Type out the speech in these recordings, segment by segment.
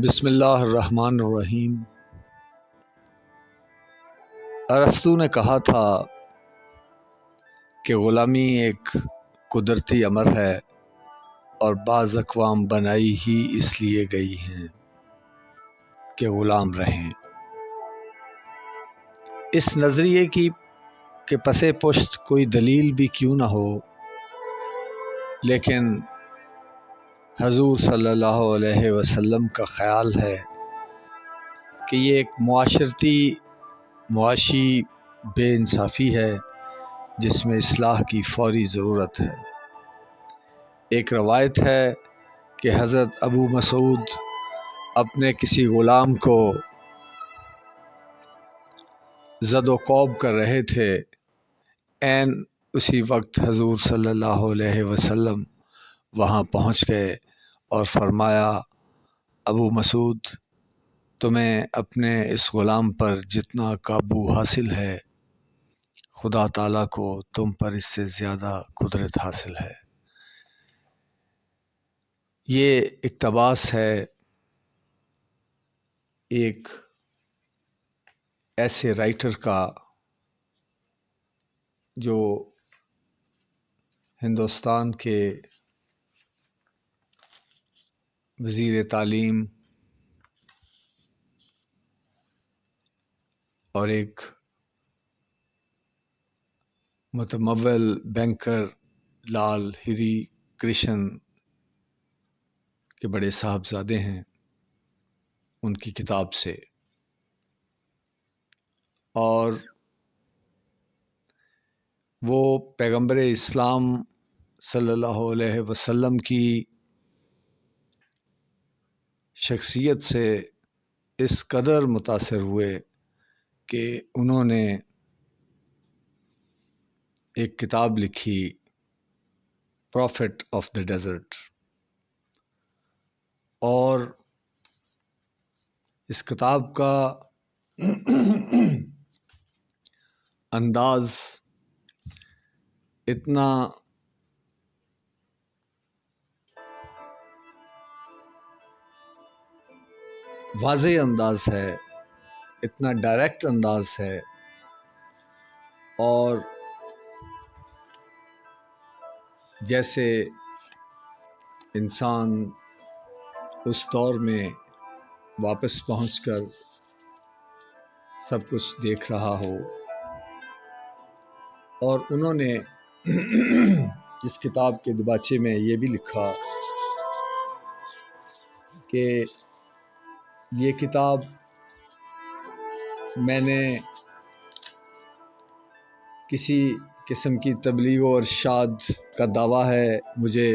بسم اللہ الرحمن الرحیم۔ ارسطو نے کہا تھا کہ غلامی ایک قدرتی امر ہے اور بعض اقوام بنائی ہی اس لیے گئی ہیں کہ غلام رہیں۔ اس نظریے کی کہ پس پشت کوئی دلیل بھی کیوں نہ ہو، لیکن حضور صلی اللہ علیہ وسلم کا خیال ہے کہ یہ ایک معاشی بے انصافی ہے جس میں اصلاح کی فوری ضرورت ہے۔ ایک روایت ہے کہ حضرت ابو مسعود اپنے کسی غلام کو زد و کوب کر رہے تھے، عین اسی وقت حضور صلی اللہ علیہ وسلم وہاں پہنچ گئے اور فرمایا، ابو مسعود، تمہیں اپنے اس غلام پر جتنا قابو حاصل ہے، خدا تعالیٰ کو تم پر اس سے زیادہ قدرت حاصل ہے۔ یہ اقتباس ہے ایک ایسے رائٹر کا جو ہندوستان کے وزیر تعلیم اور ایک متمول بینکر لال ہری کرشن کے بڑے صاحبزادے ہیں، ان کی کتاب سے۔ اور وہ پیغمبر اسلام صلی اللہ علیہ وسلم کی شخصیت سے اس قدر متاثر ہوئے کہ انہوں نے ایک کتاب لکھی، پروفٹ آف دا ڈیزرٹ، اور اس کتاب کا انداز اتنا واضح انداز ہے، اتنا ڈائریکٹ انداز ہے، اور جیسے انسان اس دور میں واپس پہنچ کر سب کچھ دیکھ رہا ہو۔ اور انہوں نے اس کتاب کے دیباچے میں یہ بھی لکھا کہ یہ کتاب میں نے کسی قسم کی تبلیغ و ارشاد کا دعویٰ ہے مجھے،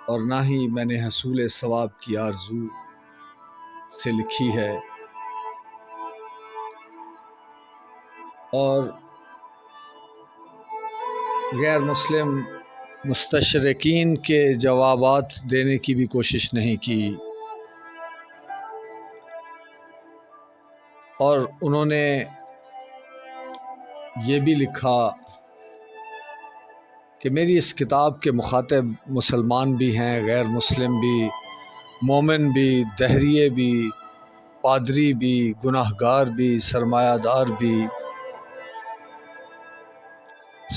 اور نہ ہی میں نے حصول ثواب کی آرزو سے لکھی ہے، اور غیر مسلم مستشرقین کے جوابات دینے کی بھی کوشش نہیں کی۔ اور انہوں نے یہ بھی لکھا کہ میری اس کتاب کے مخاطب مسلمان بھی ہیں، غیر مسلم بھی، مومن بھی، دہریے بھی، پادری بھی، گناہ گار بھی، سرمایہ دار بھی،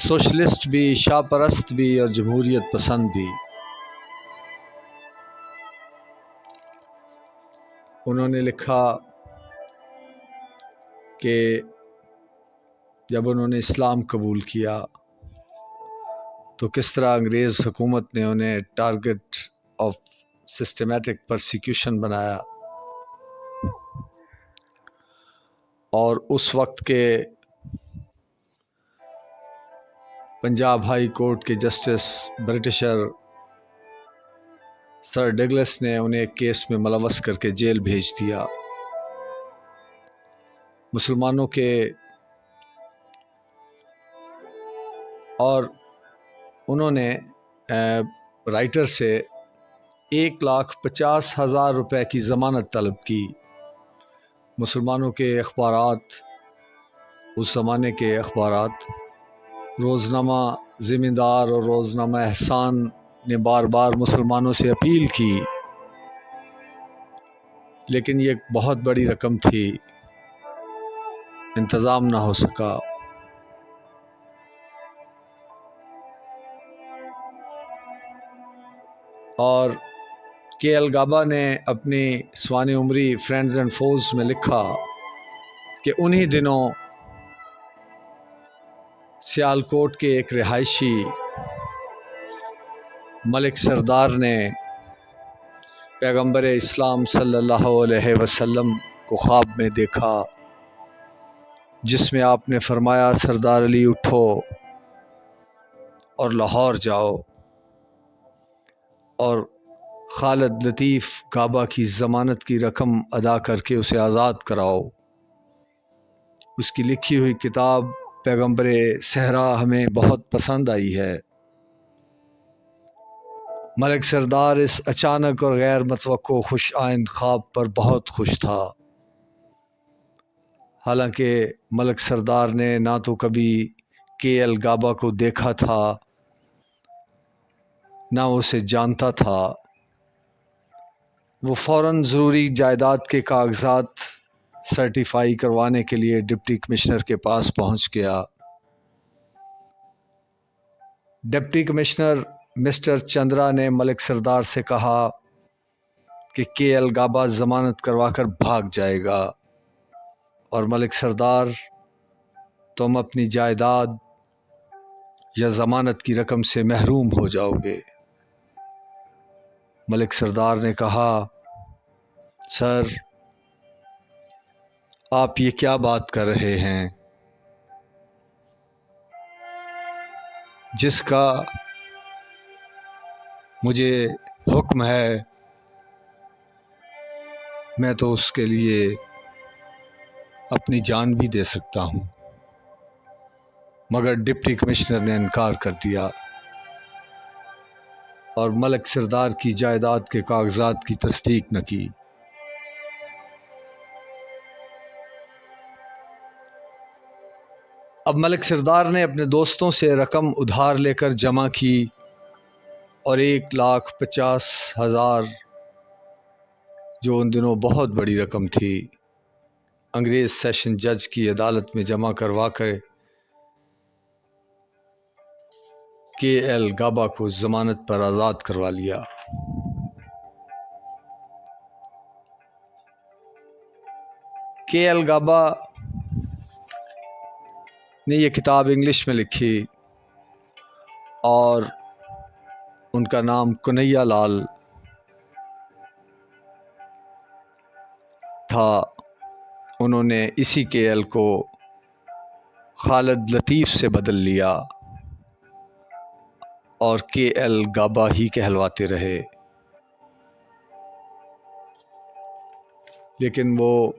سوشلسٹ بھی، شاہ پرست بھی، اور جمہوریت پسند بھی۔ انہوں نے لکھا کہ جب انہوں نے اسلام قبول کیا تو کس طرح انگریز حکومت نے انہیں ٹارگٹ آف سسٹمیٹک پرسیکیوشن بنایا، اور اس وقت کے پنجاب ہائی کورٹ کے جسٹس برٹشر سر ڈگلس نے انہیں ایک کیس میں ملوث کر کے جیل بھیج دیا۔ مسلمانوں کے اور انہوں نے رائٹر سے 1,50,000 روپے کی ضمانت طلب کی۔ مسلمانوں کے اخبارات، اس زمانے کے اخبارات، روزنامہ زمیندار اور روزنامہ احسان نے بار بار مسلمانوں سے اپیل کی لیکن یہ ایک بہت بڑی رقم تھی، انتظام نہ ہو سکا۔ اور کے ایل گابا نے اپنی سوانح عمری فرینڈز اینڈ فوز میں لکھا کہ انہی دنوں سیالکوٹ کے ایک رہائشی ملک سردار نے پیغمبر اسلام صلی اللہ علیہ وسلم کو خواب میں دیکھا، جس میں آپ نے فرمایا سردار علی اٹھو اور لاہور جاؤ اور خالد لطیف گابا کی ضمانت کی رقم ادا کر کے اسے آزاد کراؤ۔ اس کی لکھی ہوئی کتاب پیغمبر صحرا ہمیں بہت پسند آئی ہے۔ ملک سردار اس اچانک اور غیر متوقع خوش آئند خواب پر بہت خوش تھا۔ حالانکہ ملک سردار نے نہ تو کبھی کے ایل گابا کو دیکھا تھا، نہ اسے جانتا تھا۔ وہ فوراً ضروری جائیداد کے کاغذات سرٹیفائی کروانے کے لیے ڈپٹی کمشنر کے پاس پہنچ گیا۔ ڈپٹی کمشنر مسٹر چندرا نے ملک سردار سے کہا کہ کے ایل گابا ضمانت کروا کر بھاگ جائے گا اور ملک سردار تم اپنی جائیداد یا ضمانت کی رقم سے محروم ہو جاؤ گے۔ ملک سردار نے کہا سر آپ یہ کیا بات کر رہے ہیں؟ جس کا مجھے حکم ہے میں تو اس کے لیے اپنی جان بھی دے سکتا ہوں۔ مگر ڈپٹی کمشنر نے انکار کر دیا اور ملک سردار کی جائیداد کے کاغذات کی تصدیق نہ کی۔ اب ملک سردار نے اپنے دوستوں سے رقم ادھار لے کر جمع کی اور 1,50,000 جو ان دنوں بہت بڑی رقم تھی انگریز سیشن جج کی عدالت میں جمع کروا کے ایل گابا کو ضمانت پر آزاد کروا لیا۔ کے ایل گابا نے یہ کتاب انگلش میں لکھی اور ان کا نام کنہیا لال تھا۔ انہوں نے اسی کے ایل کو خالد لطیف سے بدل لیا اور کے ایل گابا ہی کہلواتے رہے۔ لیکن وہ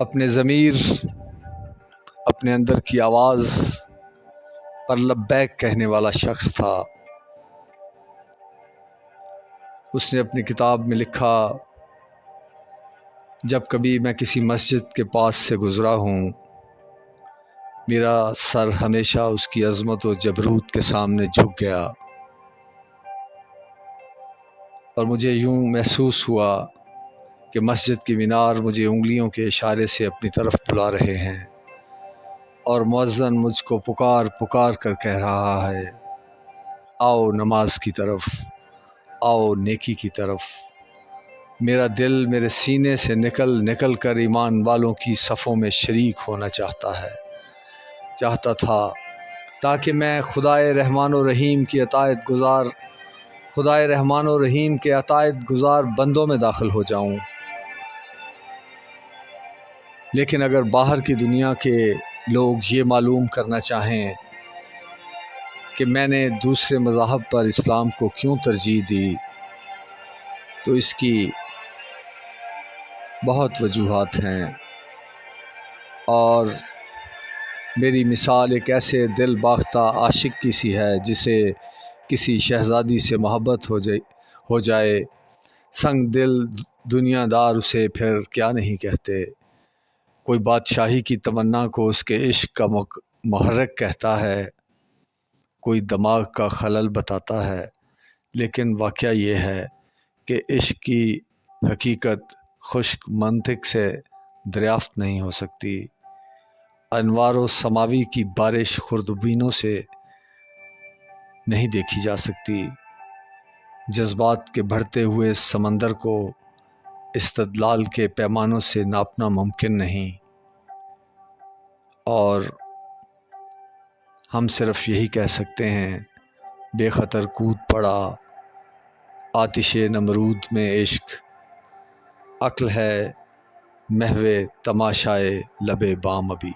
اپنے ضمیر، اپنے اندر کی آواز پر لبیک کہنے والا شخص تھا۔ اس نے اپنی کتاب میں لکھا جب کبھی میں کسی مسجد کے پاس سے گزرا ہوں میرا سر ہمیشہ اس کی عظمت و جبروت کے سامنے جھک گیا اور مجھے یوں محسوس ہوا کہ مسجد کی مینار مجھے انگلیوں کے اشارے سے اپنی طرف بلا رہے ہیں اور مؤذن مجھ کو پکار پکار کر کہہ رہا ہے آؤ نماز کی طرف، آؤ نیکی کی طرف۔ میرا دل میرے سینے سے نکل کر ایمان والوں کی صفوں میں شریک ہونا چاہتا تھا تاکہ میں خدائے رحمان و رحیم کے عطایت گزار بندوں میں داخل ہو جاؤں۔ لیکن اگر باہر کی دنیا کے لوگ یہ معلوم کرنا چاہیں کہ میں نے دوسرے مذاہب پر اسلام کو کیوں ترجیح دی تو اس کی بہت وجوہات ہیں، اور میری مثال ایک ایسے دل باختہ عاشق کی سی ہے جسے کسی شہزادی سے محبت ہو جائے۔ سنگ دل دنیا دار اسے پھر کیا نہیں کہتے، کوئی بادشاہی کی تمنا کو اس کے عشق کا محرک کہتا ہے، کوئی دماغ کا خلل بتاتا ہے، لیکن واقعہ یہ ہے کہ عشق کی حقیقت خشک منطق سے دریافت نہیں ہو سکتی۔ انوار و سماوی کی بارش خوردبینوں سے نہیں دیکھی جا سکتی۔ جذبات کے بڑھتے ہوئے سمندر کو استدلال کے پیمانوں سے ناپنا ممکن نہیں، اور ہم صرف یہی کہہ سکتے ہیں بے خطر کود پڑا آتش نمرود میں عشق، عقل ہے محو تماشائے لب بام ابھی۔